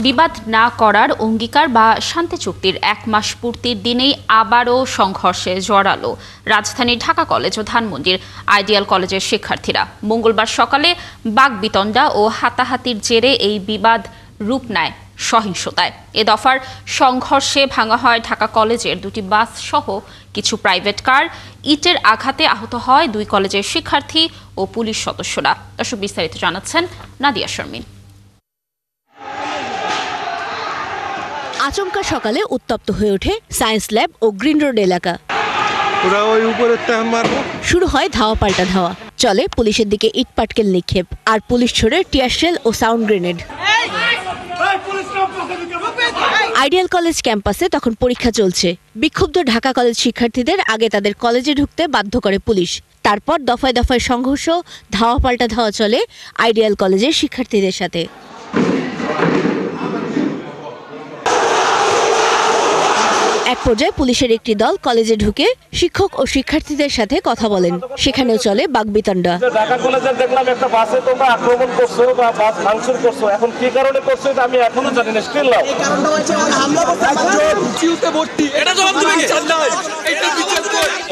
বিবাদ না করার অঙ্গীকার বা শান্তি চুক্তির 1 মাস পূর্তির দিনেই আবারও সংঘর্ষে জড়ালো রাজধানীর ঢাকা কলেজ ও ধানমন্ডির আইডিয়াল কলেজের শিক্ষার্থীরা। মঙ্গলবার সকালে বাকবিতণ্ডা ও হাতাহাতির জেরে এই বিবাদ রূপ নেয় সহিংসতায়। এ দফার সংঘর্ষে ভাঙা হয় ঢাকা কলেজের 2টি বাস সহ কিছু প্রাইভেট কার। ইটের আঘাতে আহত হয় 2 কলেজের শিক্ষার্থী ও পুলিশ সদস্যরা। দর্শক, বিস্তারিত জানাচ্ছেন নাদিয়া শারমিন। আচমকা সকালে উত্তপ্ত হয়ে ওঠে সায়েন্স ল্যাব ও গ্রিন রোড এলাকা। শুরু হয় ধাওয়া পাল্টা ধাওয়া, চলে পুলিশের দিকে ইট পাটকেল নিক্ষেপ আর পুলিশ ছোড়ে টিয়ার শেল ও সাউন্ড গ্রেনেড। আইডিয়াল কলেজ ক্যাম্পাসে তখন পরীক্ষা চলছে। বিক্ষুব্ধ ঢাকা কলেজ শিক্ষার্থীদের আগে তাদের কলেজে ঢুকতে বাধ্য করে পুলিশ। তারপর দফায় দফায় সংঘর্ষ, ধাওয়া পাল্টা ধাওয়া চলে আইডিয়াল কলেজের শিক্ষার্থীদের সাথে। এক পর্যায়ে পুলিশের একটি দল কলেজে ঢুকে শিক্ষক ও শিক্ষার্থীদের সাথে কথা বলেন। সেখানেও চলে বাকবিতণ্ডা। ঢাকা কলেজে দেখলাম একটা বাসে তোমরা আক্রমণ করছো বা বাস ভাঙচুর করছো, এখন কি কারণে করছো এটা আমি এখনো জানি না। স্টিল নাও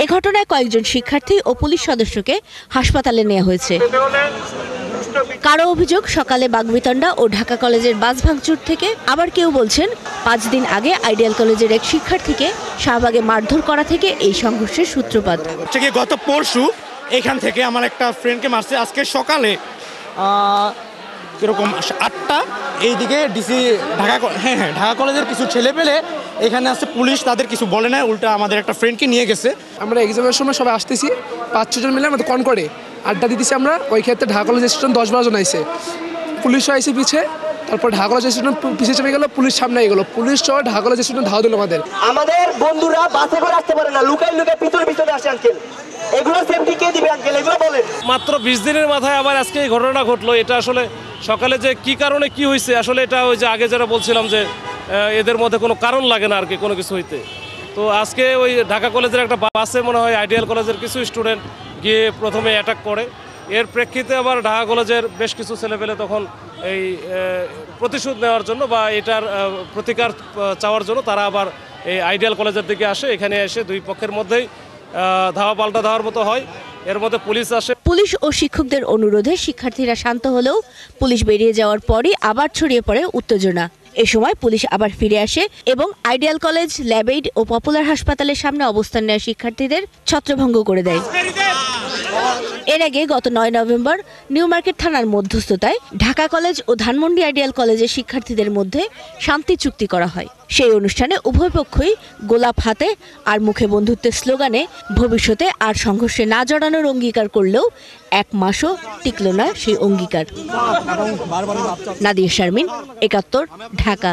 এ ঘটনায় কয়েকজন শিক্ষার্থী ও পুলিশ সদস্যকে হাসপাতালে নেওয়া হয়েছে। কারো অভিযোগ সকালে বাকবিতণ্ডা ও ঢাকা কলেজের বাস ভাঙচুর থেকে, আবার কেউ বলছেন 5 দিন আগে আইডিয়াল কলেজের এক শিক্ষার্থীকে শাহবাগে মারধর করা থেকে এই সংঘর্ষের সূত্রপাত। গত পরশু এখান থেকে আমার একটা ফ্রেন্ডকে মারছে। আজকে সকালে এরকম 8টা এইদিকে ডিসি ঢাকা কলেজের কিছু ছেলে পেলে এখানে আসছে, পুলিশ তাদের কিছু বলে না, উল্টা আমাদের একটা ফ্রেন্ডকে নিয়ে গেছে। আমরা এক্সামের সময় সবাই আসতেছি, 5-6 জন মিলে আমাদের কনকর্ডে আড্ডা দিতেছি আমরা। ওই ক্ষেত্রে ঢাকা কলেজ স্টুডেন্ট 10-12 জন আইছে, পুলিশও আইসে পিছিয়ে। তারপর ঢাকা কলেজ স্টুডেন্ট পিছিয়ে চেপে গেল, পুলিশ সামনে গেল, পুলিশ সহ ঢাকা কলেজ স্টুডেন্ট ধাওয়া দিল আমাদের বন্ধুরা বাসে করে আসতে পারে না, লুকাই লুকাই পিছনে আসে আঙ্কেল। এগুলো সেফটি কে দিবে আঙ্কেল, এগুলো বলেন। মাত্র 20 দিনের মাথায় আবার আজকে এই ঘটনা ঘটলো। এটা আসলে সকালে যে কি কারণে কি হয়েছে, আসলে এটা ওই যে আগে যারা বলছিলাম যে এদের মধ্যে কোনো কারণ লাগে না আর কি কোনো কিছু হইতে। তো আজকে ওই ঢাকা কলেজের একটা বাসে মনে হয় আইডিয়াল কলেজের কিছু স্টুডেন্ট গিয়ে প্রথমে অ্যাটাক করে। এর প্রেক্ষিতে আবার ঢাকা কলেজের বেশ কিছু ছেলেপেলে তখন এই প্রতিশোধ নেওয়ার জন্য বা এটার প্রতিকার চাওয়ার জন্য তারা আবার এই আইডিয়াল কলেজের দিকে আসে। এখানে এসে 2 পক্ষের মধ্যেই ধাওয়া পাল্টা ধাওয়ার মতো হয়। এর মধ্যে পুলিশ আসে। পুলিশ ও শিক্ষকদের অনুরোধে শিক্ষার্থীরা শান্ত হলেও পুলিশ বেরিয়ে যাওয়ার পরই আবার ছড়িয়ে পড়ে উত্তেজনা। এ সময় পুলিশ আবার ফিরে আসে এবং আইডিয়াল কলেজ, ল্যাবএইড ও পপুলার হাসপাতালের সামনে অবস্থান নেওয়া শিক্ষার্থীদের ছত্রভঙ্গ করে দেয়। এর আগে গত 9 নভেম্বর নিউ মার্কেট থানার মধ্যস্থতায় ঢাকা কলেজ ও ধানমন্ডি আইডিয়াল কলেজের শিক্ষার্থীদের মধ্যে শান্তি চুক্তি করা হয়। সেই অনুষ্ঠানে উভয় পক্ষই গোলাপ হাতে আর মুখে বন্ধুত্বের স্লোগানে ভবিষ্যতে আর সংঘর্ষে না জড়ানোর অঙ্গীকার করলেও 1 মাসও টিকল না সেই অঙ্গীকার। নাদিয়া শারমিন, 71, ঢাকা।